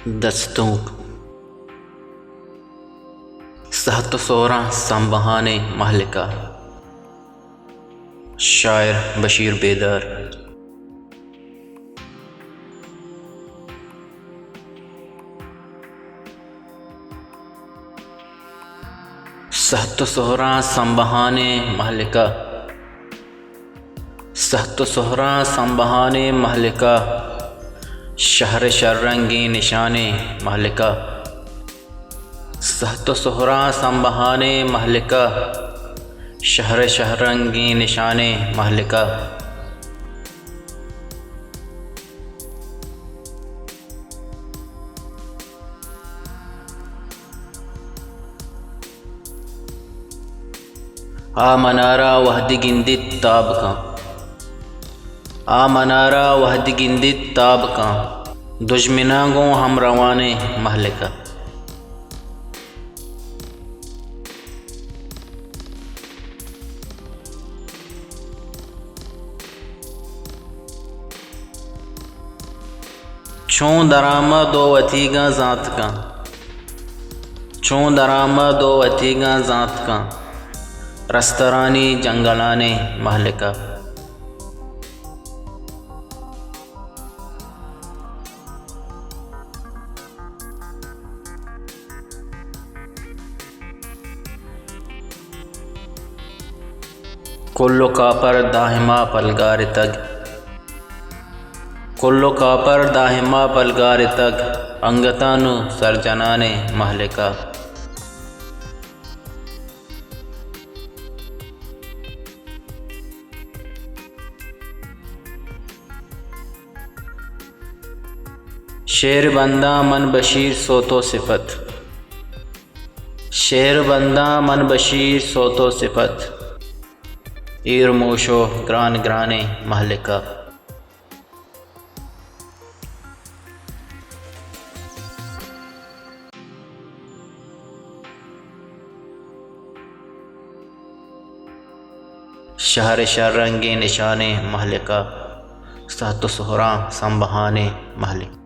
दस्तों सहत सोरा संबहाने महलिका। शायर बशीर बेदर। सहत सोहरा संबहाने महलिका, सहत सोहरा संबहाने महलिका। शहर शर्रंगी निशाने महलिका, सहत सोहरा संबहाने महलिका। शहर शहरंगी निशाने महलिका। आ मनारा वहद गिंदित ताब का, आ मनारा वहद गिंदित ताब का। दुश्मना गो हम रवाने महलिका। चों दरामा दो वतीगा ज़ात का, चों दरामा दो वतीगा ज़ात का। रस्तरानी जंगलाने महलिका। कुल्लो कापर दाहिमा पलगार तग, कुल्लो कापर दाहिमा पलगार तग। अंगतानु सरजनाने महलिका। शेर बंदा मन बशीर सोतो सिफत, शेर बंदा मन बशीर सोतो सिफत। ईर मोशो ग्रान ग्राने महलिका। शहर शर्रंगी निशाने महलिका। सहत सोहरा संबहाने महलिका।